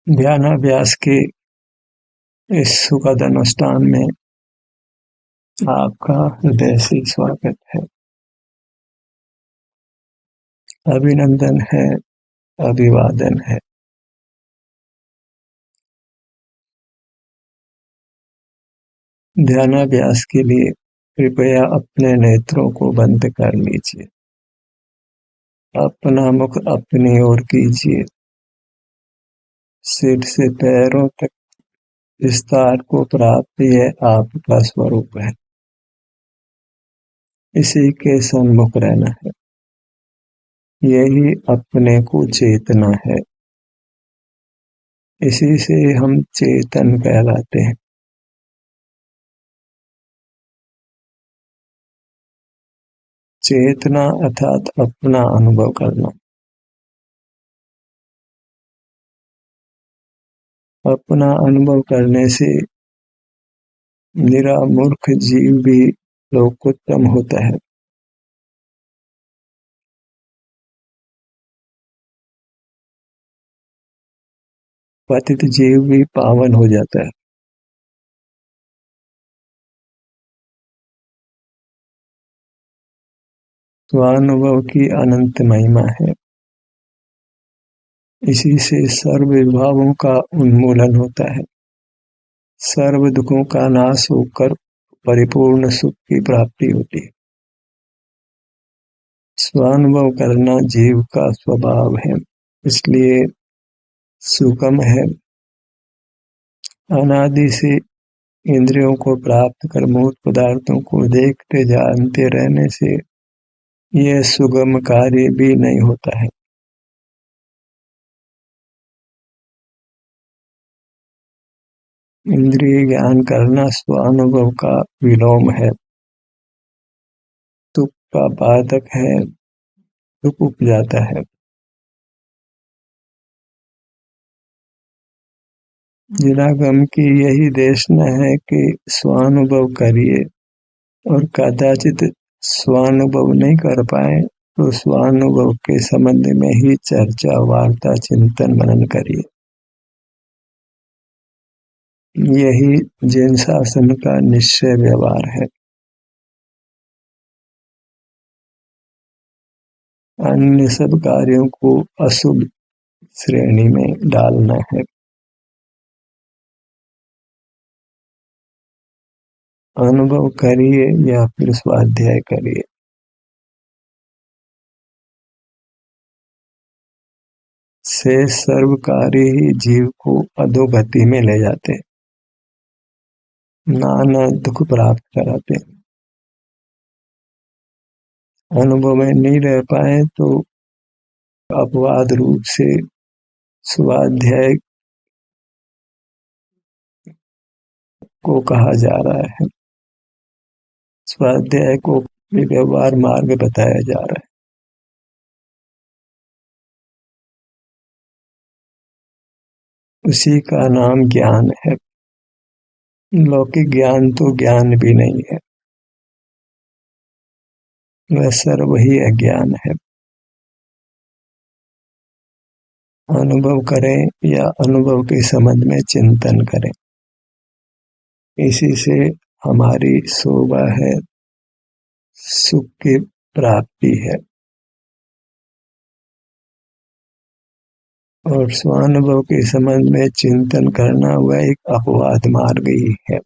ध्यानाभ्यास के इस सुखद अनुष्ठान में आपका हृदय से स्वागत है, अभिनंदन है, अभिवादन है। ध्यानाभ्यास के लिए कृपया अपने नेत्रों को बंद कर लीजिए। अपना मुख अपनी ओर कीजिए। सिर से पैरों तक विस्तार को प्राप्त यह आपका स्वरूप है। इसी के सन्मुख रहना है। यही अपने को चेतना है। इसी से हम चेतन कहलाते हैं। चेतना अर्थात अपना अनुभव करना। अपना अनुभव करने से निरामूर्ख जीव भी लोकोत्तम होता है। पतित जीव भी पावन हो जाता है। स्वानुभव की अनंत महिमा है। इसी से सर्व विभावों का उन्मूलन होता है। सर्व दुखों का नाश होकर परिपूर्ण सुख की प्राप्ति होती है। स्वानुभव करना जीव का स्वभाव है, इसलिए सुगम है। अनादि से इंद्रियों को प्राप्त कर मूर्त पदार्थों को देखते जानते रहने से यह सुगम कार्य भी नहीं होता है। इंद्रिय ज्ञान करना स्वानुभव का विलोम है। दुख का बाधक है, दुख उपजाता है। जिनागम की यही देशना है कि स्वानुभव करिए, और कदाचित स्वानुभव नहीं कर पाए तो स्वानुभव के संबंध में ही चर्चा, वार्ता, चिंतन, मनन करिए। यही जैन शासन का निश्चय व्यवहार है। अन्य सब कार्यों को अशुभ श्रेणी में डालना है। अनुभव करिए या फिर स्वाध्याय करिए। से सर्व कार्य ही जीव को अधोगति में ले जाते, नाना दुख प्राप्त कराते। अनुभव में नहीं रह पाए तो अपवाद रूप से स्वाध्याय को कहा जा रहा है। स्वाध्याय को व्यवहार मार्ग बताया जा रहा है। उसी का नाम ज्ञान है। लौकिक ज्ञान तो ज्ञान भी नहीं है, वह सर्व ही अज्ञान है। अनुभव करें या अनुभव के संबंध में चिंतन करें, इसी से हमारी शोभा है, सुख की प्राप्ति है। और स्वानुभव के संबंध में चिंतन करना वह एक अपवाद मार्ग ही है।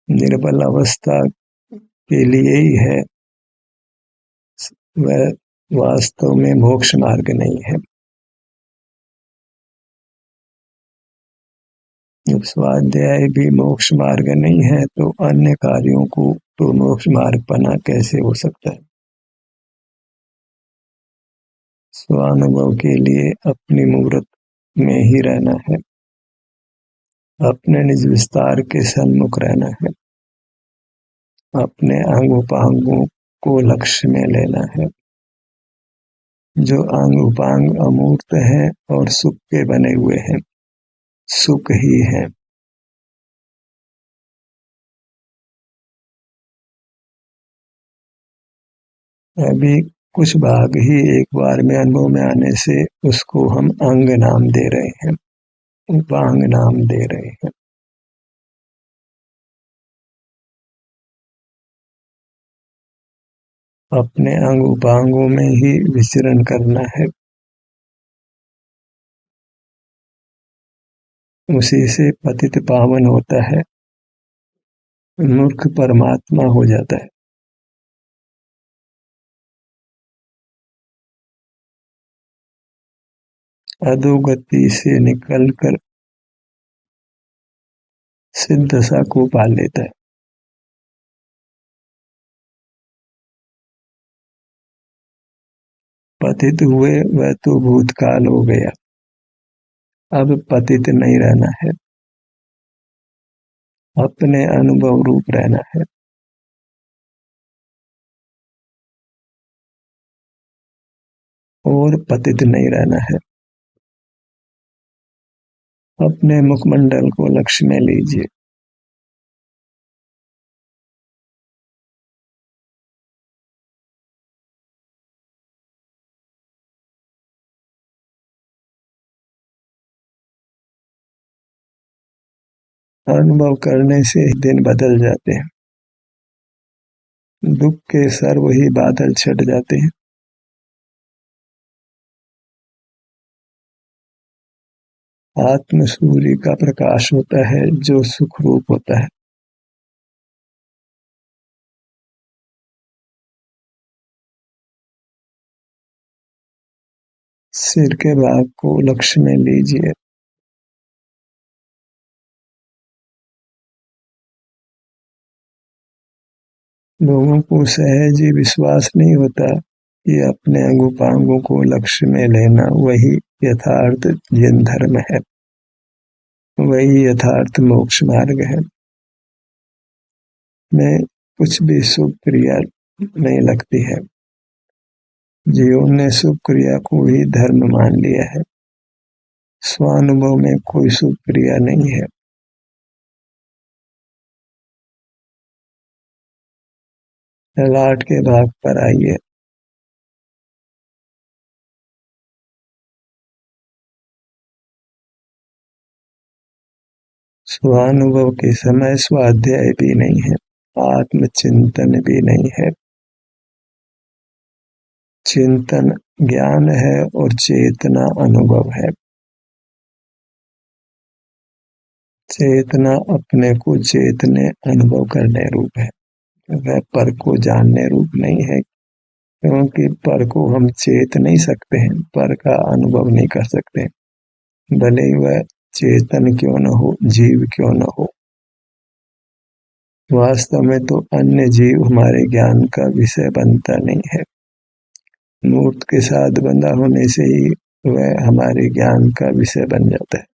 निर्बल अवस्था के लिए ही है, वह वास्तव में मोक्ष मार्ग नहीं है। जब स्वाध्याय भी मोक्ष मार्ग नहीं है तो अन्य कार्यों को तो मोक्ष मार्ग बना कैसे हो सकता है। स्वानुभव के लिए अपनी मूर्त में ही रहना है, अपने निज विस्तार के सन्मुख रहना है, अपने अंग उपांगों को लक्ष्य में लेना है। जो अंग उपांग अमूर्त है और सुख के बने हुए हैं, सुख ही है। अभी कुछ भाग ही एक बार में अनुभव में आने से उसको हम अंग नाम दे रहे हैं, उपांग नाम दे रहे हैं। अपने अंग उपांगों में ही विचरण करना है, उसी से पतित पावन होता है, मूर्ख परमात्मा हो जाता है। अधोगति से निकलकर सिद्ध दशा को पा लेता है। पतित हुए वह तो भूतकाल हो गया, अब पतित नहीं रहना है, अपने अनुभव रूप रहना है। और पतित नहीं रहना है। अपने मुखमंडल को लक्ष्य में लीजिए। अनुभव करने से ही दिन बदल जाते हैं, दुख के सर्व ही बादल छट जाते हैं। आत्म सूर्य का प्रकाश होता है जो सुख रूप होता है। सिर के भाग को लक्ष्य में लीजिए। लोगों को सहज ही विश्वास नहीं होता कि अपने अंगोपांगों को लक्ष्य में लेना वही यथार्थ जैन धर्म है, वही यथार्थ मोक्ष मार्ग है। में कुछ भी शुभ क्रिया नहीं लगती है। जीवों ने शुभ क्रिया को ही धर्म मान लिया है। स्वानुभव में कोई शुभ क्रिया नहीं है। ललाट के भाग पर आइए। स्वानुभव के समय स्वाध्याय भी नहीं है, आत्मचिंतन भी नहीं है। चिंतन ज्ञान है और चेतना अनुभव है। चेतना अपने को चेतने अनुभव करने रूप है, वह पर को जानने रूप नहीं है, क्योंकि पर को हम चेत नहीं सकते हैं, पर का अनुभव नहीं कर सकते, भले ही वह चेतन क्यों न हो, जीव क्यों न हो। वास्तव में तो अन्य जीव हमारे ज्ञान का विषय बनता नहीं है। मूर्त के साथ बंधा होने से ही वह हमारे ज्ञान का विषय बन जाता है।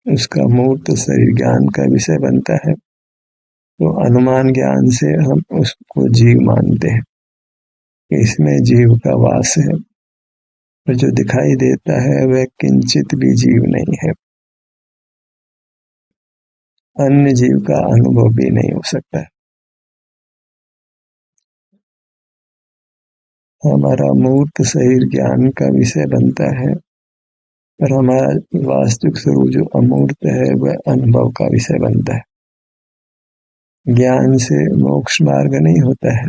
उसका मूर्त शरीर ज्ञान का विषय बनता है, तो अनुमान ज्ञान से हम उसको जीव मानते हैं, इसमें जीव का वास है। और जो दिखाई देता है वह किंचित भी जीव नहीं है, अन्य जीव का अनुभव भी नहीं हो सकता है। हमारा मूर्त शरीर ज्ञान का विषय बनता है, और हमारा वास्तविक स्वरूप जो अमूर्त है वह अनुभव का विषय बनता है। ज्ञान से मोक्ष मार्ग नहीं होता है,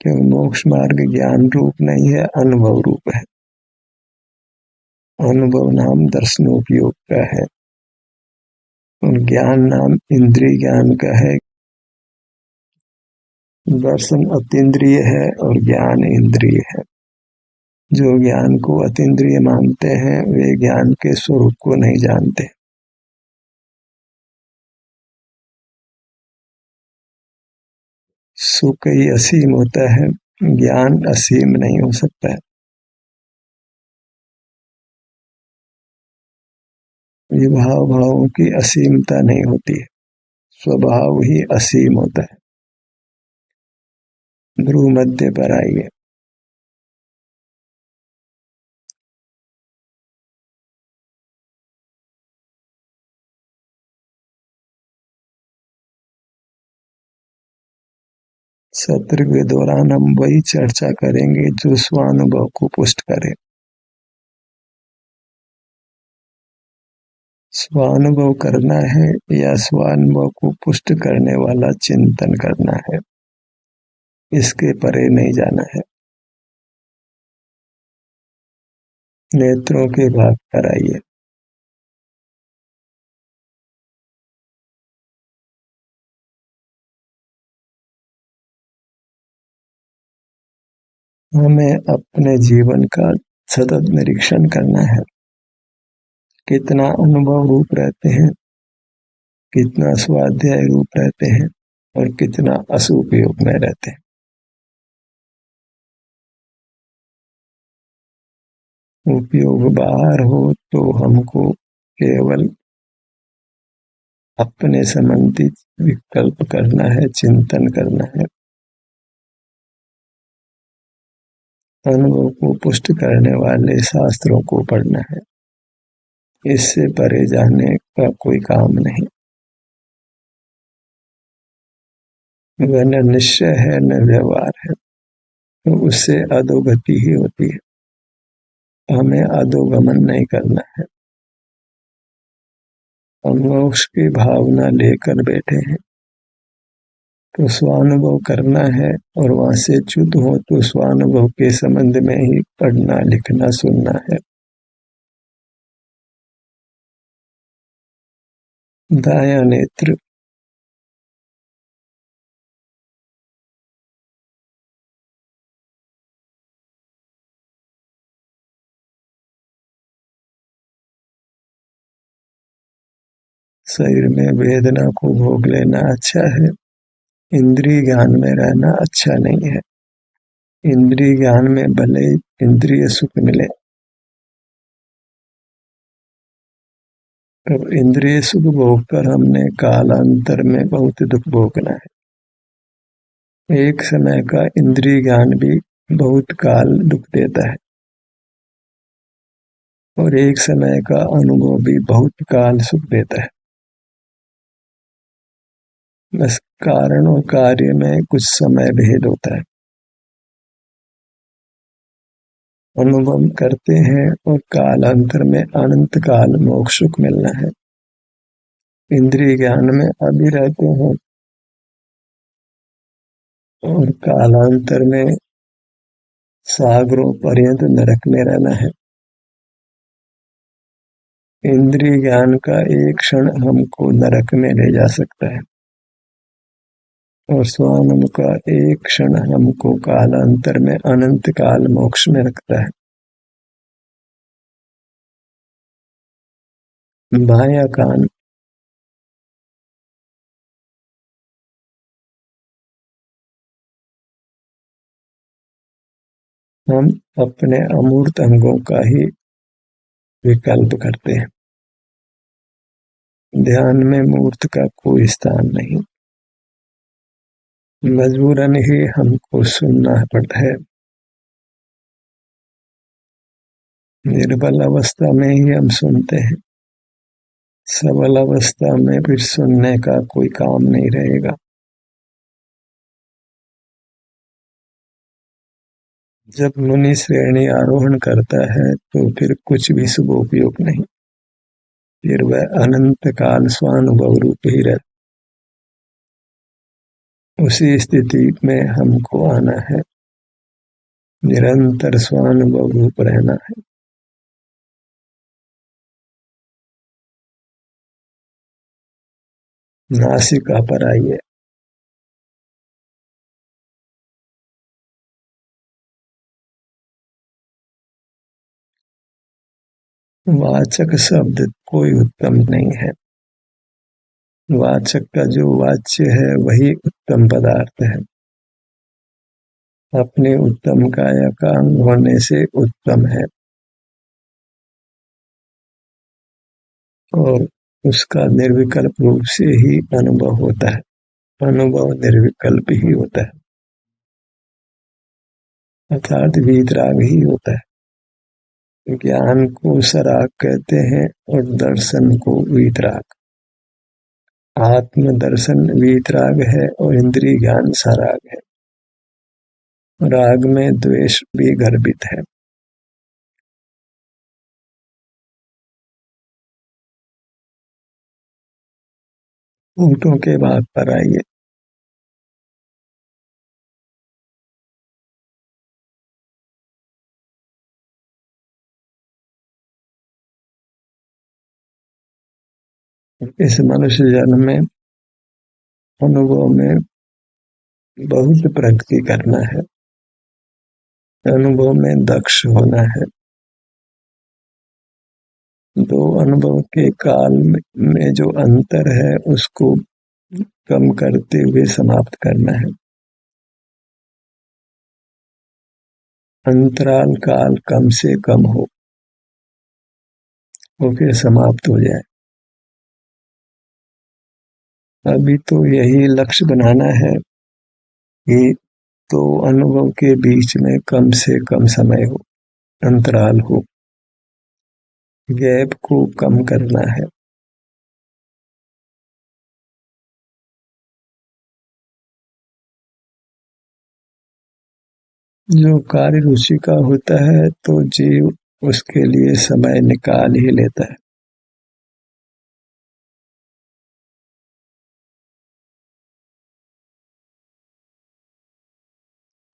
क्योंकि मोक्ष मार्ग ज्ञान रूप नहीं है, अनुभव रूप है। अनुभव नाम दर्शनोपयोग का है और ज्ञान नाम इंद्रिय ज्ञान का है। दर्शन अतीन्द्रिय है और ज्ञान इंद्रिय है। जो ज्ञान को अतीन्द्रिय मानते हैं वे ज्ञान के स्वरूप को नहीं जानते। सुख ही असीम होता है, ज्ञान असीम नहीं हो सकता है। विभाव भावों की असीमता नहीं होती है, स्वभाव ही असीम होता है। ध्रुव मध्य पर आइए। सत्र के दौरान हम वही चर्चा करेंगे जो स्वानुभव को पुष्ट करे। स्वानुभव करना है या स्वानुभव को पुष्ट करने वाला चिंतन करना है, इसके परे नहीं जाना है। नेत्रों के भाग पर आइए। हमें अपने जीवन का सतत निरीक्षण करना है। कितना अनुभव रूप रहते हैं, कितना स्वाध्याय रूप रहते हैं और कितना असुपयोग में रहते हैं। उपयोग बाहर हो तो हमको केवल अपने संबंधित विकल्प करना है, चिंतन करना है। अनुभव को पुष्ट करने वाले शास्त्रों को पढ़ना है। इससे परे जाने का कोई काम नहीं। वह न निश्चय है न व्यवहार है, तो उससे अधोगति ही होती है। हमें अधोगमन नहीं करना है। हम मोक्ष की भावना लेकर बैठे हैं तो स्वानुभव करना है, और वहां से च्युत हो तो स्वानुभव के संबंध में ही पढ़ना, लिखना, सुनना है। दाया नेत्र। शरीर में वेदना को भोग लेना अच्छा है, इंद्रिय ज्ञान में रहना अच्छा नहीं है। इंद्रिय ज्ञान में भले इंद्रिय सुख मिले, तो इंद्रिय सुख भोग कर हमने कालांतर में बहुत दुख भोगना है। एक समय का इंद्रिय ज्ञान भी बहुत काल दुख देता है, और एक समय का अनुभव भी बहुत काल सुख देता है। बस कारण और कार्य में कुछ समय भेद होता है। अनुभव करते हैं और कालांतर में अनंत काल मोक्ष सुख मिलना है। इंद्रिय ज्ञान में अभी रहते हैं और कालांतर में सागरों पर्यंत नरक में रहना है। इंद्रिय ज्ञान का एक क्षण हमको नरक में ले जा सकता है, और स्वानुभव का एक क्षण हमको कालांतर में अनंत काल मोक्ष में रखता है। बायां कान। हम अपने अमूर्त अंगों का ही विकल्प करते हैं। ध्यान में मूर्त का कोई स्थान नहीं। मजबूरन ही हमको सुनना पड़ता है। निर्बल अवस्था में ही हम सुनते हैं, सबल अवस्था में फिर सुनने का कोई काम नहीं रहेगा। जब मुनि श्रेणी आरोहण करता है तो फिर कुछ भी शुभ उपयोग नहीं, फिर वह अनंत काल स्वानुभव रूप ही रहता। उसी स्थिति में हमको आना है, निरंतर स्वानुभव रूप रहना है। नासिका पर आइए। वाचक शब्द कोई उत्तम नहीं है। वाचक का जो वाच्य है वही उत्तम पदार्थ है। अपने उत्तम काया का अंग होने से उत्तम है, और उसका निर्विकल्प रूप से ही अनुभव होता है। अनुभव निर्विकल्प ही होता है, अर्थात वीतराग ही होता है। ज्ञान को सराग कहते हैं और दर्शन को वीतराग। आत्म दर्शन वीतराग है और इंद्रिय ज्ञान सराग है। राग में द्वेष भी गर्भित है। ऊँटों के भाग पर आइए। इस मनुष्य जन्म में अनुभव में बहुत प्रगति करना है, अनुभव में दक्ष होना है। दो अनुभव के काल में जो अंतर है उसको कम करते हुए समाप्त करना है। अंतराल काल कम से कम हो, वो फिर समाप्त हो जाए। अभी तो यही लक्ष्य बनाना है कि तो अनुभव के बीच में कम से कम समय हो, अंतराल हो, गैप को कम करना है। जो कार्य रुचि का होता है तो जीव उसके लिए समय निकाल ही लेता है।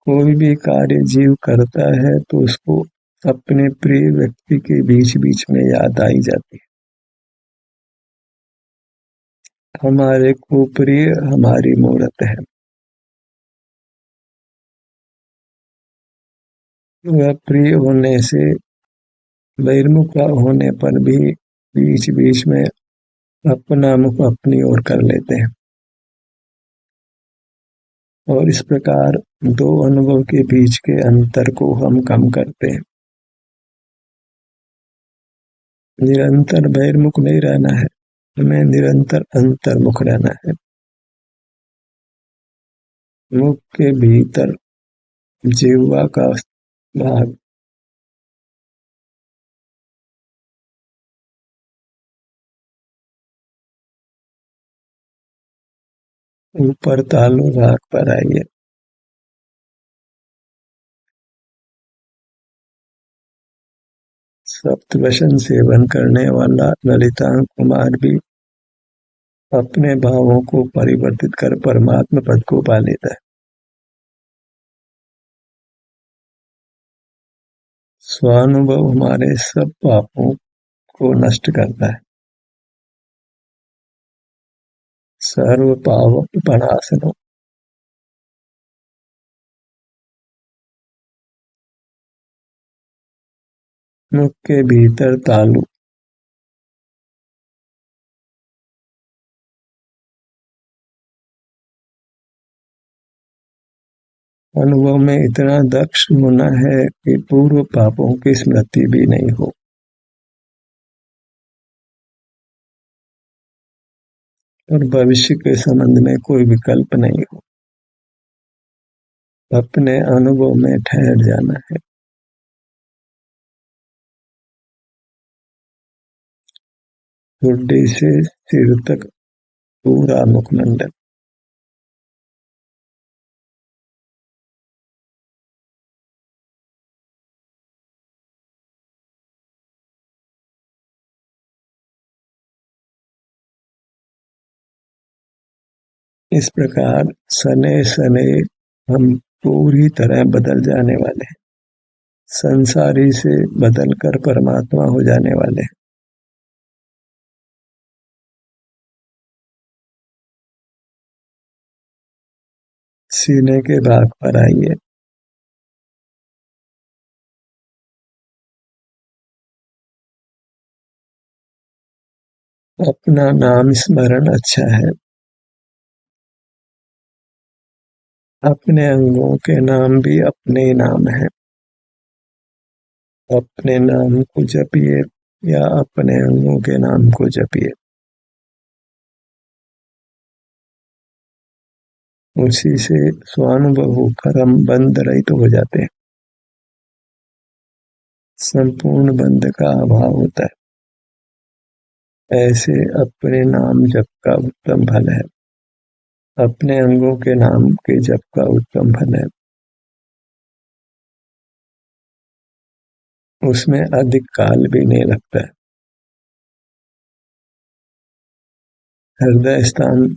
कोई भी कार्य जीव करता है तो उसको अपने प्रिय व्यक्ति के बीच बीच में याद आई जाती है। हमारे को प्रिय हमारी मूरत है। वह प्रिय होने से बहिर्मुख होने पर भी बीच बीच में अपना मुख अपनी ओर कर लेते हैं और इस प्रकार दो अनुभव के बीच के अंतर को हम कम करते हैं। निरंतर बहिर्मुख नहीं रहना है, हमें निरंतर अंतर्मुख रहना है। मुख के भीतर जिह्वा का भाग ऊपर तालु भाग पर आइए। सप्तवसन सेवन करने वाला ललितांग कुमार भी अपने भावों को परिवर्तित कर परमात्मा पद को पा लेता है। स्वानुभव हमारे सब पापों को नष्ट करता है। सर्व पाप प्रणाशनो। मुख के भीतर तालु। अनुभव में इतना दक्ष होना है कि पूर्व पापों की स्मृति भी नहीं हो और भविष्य के संबंध में कोई विकल्प नहीं हो। अपने अनुभव में ठहर जाना है। ठुड्डी से सिर तक पूरा मुखमंडल। इस प्रकार सने सने हम पूरी तरह बदल जाने वाले हैं, संसारी से बदलकर परमात्मा हो जाने वाले हैं। सीने के भाग पर आइए। अपना नाम स्मरण अच्छा है। अपने अंगों के नाम भी अपने ही नाम है। अपने नाम को जपिए या अपने अंगों के नाम को जपिए, उसी से स्वानुभव होकर हम बंध रहित हो जाते हैं। संपूर्ण बंध का अभाव होता है। ऐसे अपने नाम जप का उत्तम फल है। अपने अंगों के नाम के जप का उत्तम फल है। उसमें अधिक काल भी नहीं लगता है। हृदय स्थान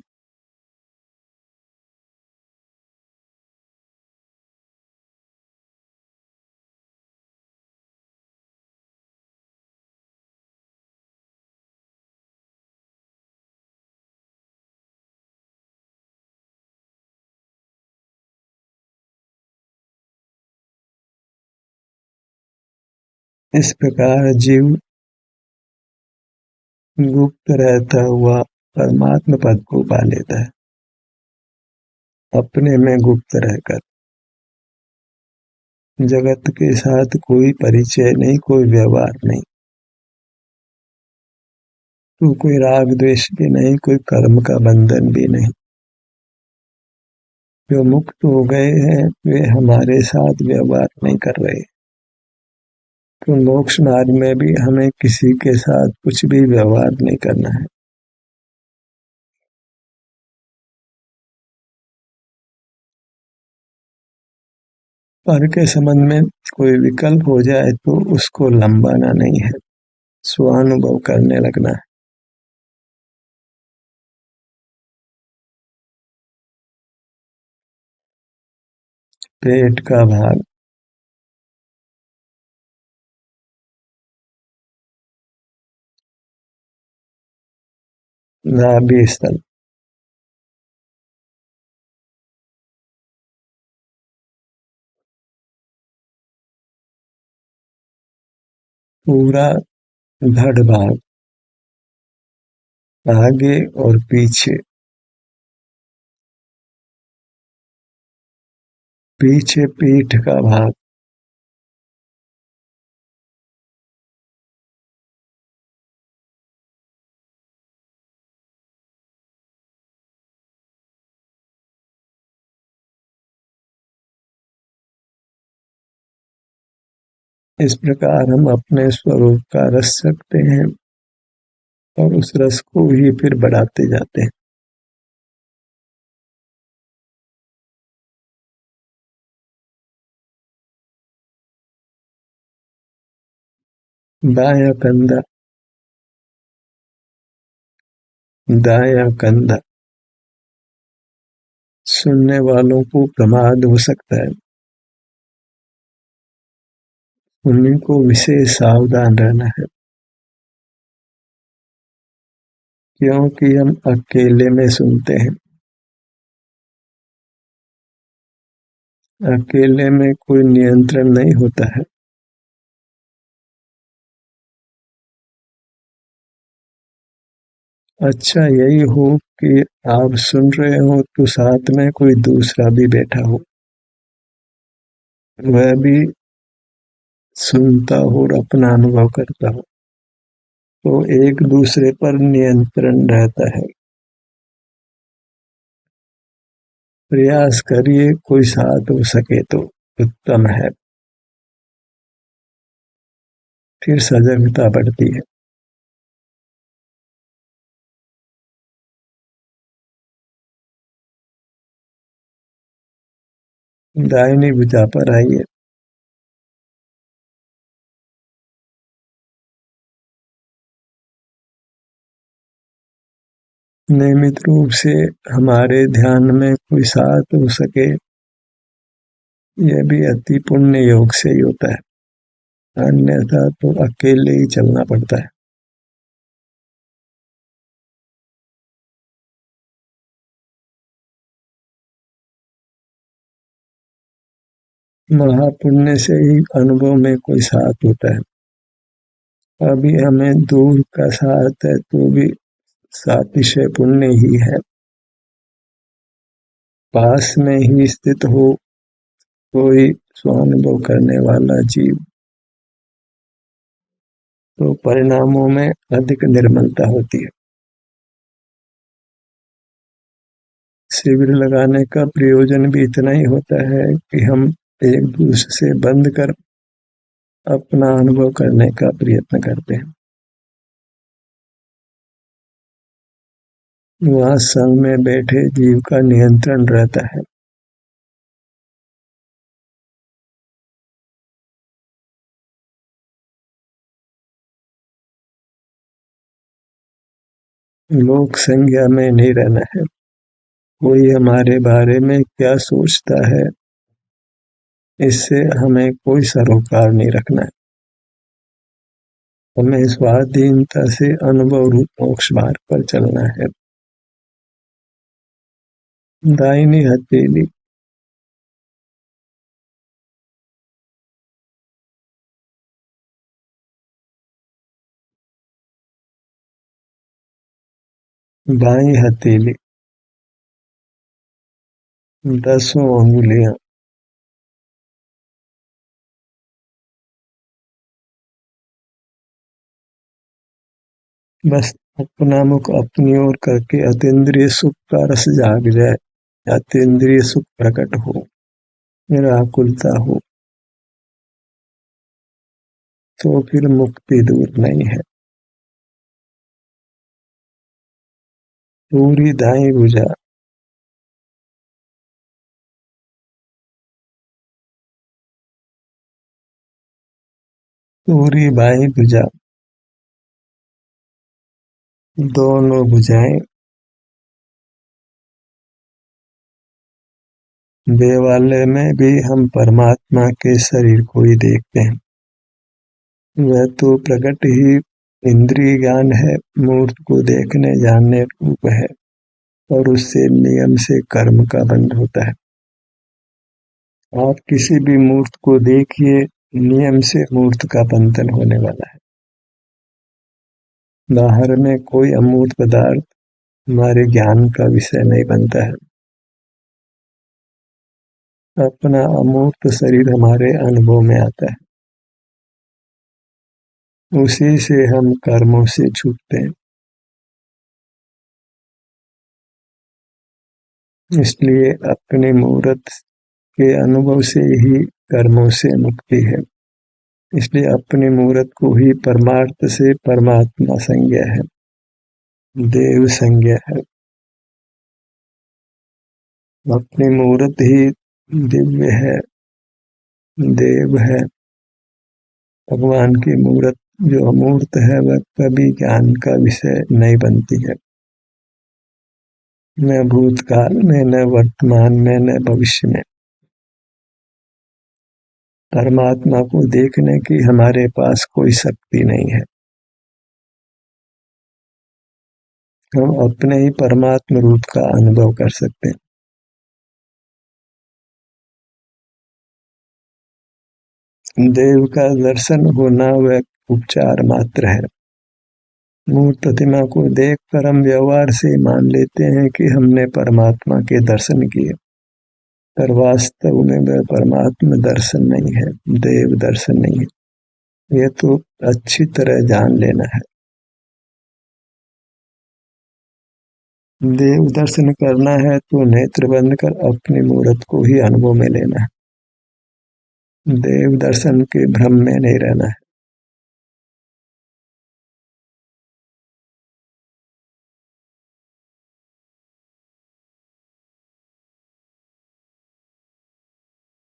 इस प्रकार जीव गुप्त रहता हुआ परमात्म पद को पा लेता है, अपने में गुप्त रहकर। जगत के साथ कोई परिचय नहीं, कोई व्यवहार नहीं, तो कोई राग द्वेष भी नहीं, कोई कर्म का बंधन भी नहीं। जो मुक्त हो गए हैं वे हमारे साथ व्यवहार नहीं कर रहे। तो मोक्ष मार्ग में भी हमें किसी के साथ कुछ भी व्यवहार नहीं करना है। पर के संबंध में कोई विकल्प हो जाए तो उसको लंबाना नहीं है, स्वानुभव करने लगना है। पेट का भाग, नाभि स्थल, पूरा धड़ भाग, आगे और पीछे, पीछे पीठ का भाग, इस प्रकार हम अपने स्वरूप का रस सकते हैं और उस रस को ही फिर बढ़ाते जाते हैं। दाया कंधा, दाया कंधा, सुनने वालों को प्रमाद हो सकता है, उन्हीं को विशेष सावधान रहना है, क्योंकि हम अकेले में सुनते हैं। अकेले में कोई नियंत्रण नहीं होता है। अच्छा यही हो कि आप सुन रहे हो तो साथ में कोई दूसरा भी बैठा हो, वह भी सुनता हो और अपना अनुभव करता हो, तो एक दूसरे पर नियंत्रण रहता है। प्रयास करिए कोई साथ हो सके तो उत्तम है, फिर सजगता बढ़ती है। दाहिनी भुजा पर आइए। नियमित रूप से हमारे ध्यान में कोई साथ हो सके, यह भी अति पुण्य योग से ही होता है, अन्यथा तो अकेले ही चलना पड़ता है। महापुण्य से ही अनुभव में कोई साथ होता है। अभी हमें दूर का साथ है तो भी सातिशय पुण्य ही है। पास में ही स्थित हो कोई स्वानुभव करने वाला जीव तो परिणामों में अधिक निर्मलता होती है। शिविर लगाने का प्रयोजन भी इतना ही होता है कि हम एक दूसरे से बंध कर अपना अनुभव करने का प्रयत्न करते हैं। वहाँ संग में बैठे जीव का नियंत्रण रहता है। लोक संज्ञा में नहीं रहना है। कोई हमारे बारे में क्या सोचता है, इससे हमें कोई सरोकार नहीं रखना है। हमें स्वाधीनता से अनुभव रूप मोक्ष मार्ग पर चलना है। दाहिनी हथेली, बाई हथेली, 10 उंगलियां, बस अपना मुख अपनी ओर करके अतीन्द्रिय सुख का रस जाग जाए, अतीन्द्रिय सुख प्रकट हो, निराकुलता हो, तो फिर मुक्ति दूर नहीं है। पूरी दाई भुजा, पूरी बाई भुजा, दोनों भुजाएं, देवालय में भी हम परमात्मा के शरीर को ही देखते हैं। वह तो प्रकट ही इंद्रिय ज्ञान है, मूर्त को देखने जानने रूप है, और उससे नियम से कर्म का बंध होता है। आप किसी भी मूर्त को देखिए, नियम से मूर्त का बंधन होने वाला है। बाहर में कोई अमूर्त पदार्थ हमारे ज्ञान का विषय नहीं बनता है। अपना अमूर्त शरीर हमारे अनुभव में आता है, उसी से हम कर्मों से छूटते हैं। इसलिए अपने मूर्त के अनुभव से ही कर्मों से मुक्ति है। इसलिए अपने मूर्त को ही परमार्थ से परमात्मा संज्ञा है, देव संज्ञा है। अपनी मूर्त ही दिव्य है, देव है। भगवान की मूर्त जो अमूर्त है वह कभी ज्ञान का विषय नहीं बनती है, न भूतकाल में, न वर्तमान में, न भविष्य में। परमात्मा को देखने की हमारे पास कोई शक्ति नहीं है। हम अपने ही परमात्म रूप का अनुभव कर सकते हैं। देव का दर्शन होना वह उपचार मात्र है। मूर्त प्रतिमा को देखकर हम व्यवहार से मान लेते हैं कि हमने परमात्मा के दर्शन किए, पर वास्तव में वह परमात्मा दर्शन नहीं है, देव दर्शन नहीं है। यह तो अच्छी तरह जान लेना है। देव दर्शन करना है तो नेत्र बंद कर अपनी मूर्त को ही अनुभव में लेना है। देव दर्शन के भ्रम में नहीं रहना है।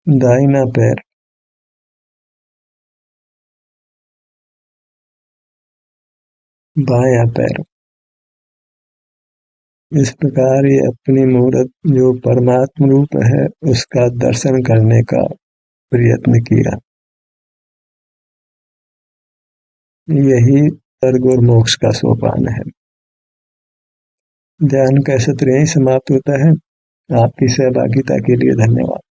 दाहिना पैर, बायां पैर। इस प्रकार ये अपनी मूर्त जो परमात्म रूप है उसका दर्शन करने का प्रयत्न किया। यही स्वर्ग और मोक्ष का सोपान है। ध्यान का सत्र यहीं समाप्त होता है। आपकी सहभागिता के लिए धन्यवाद।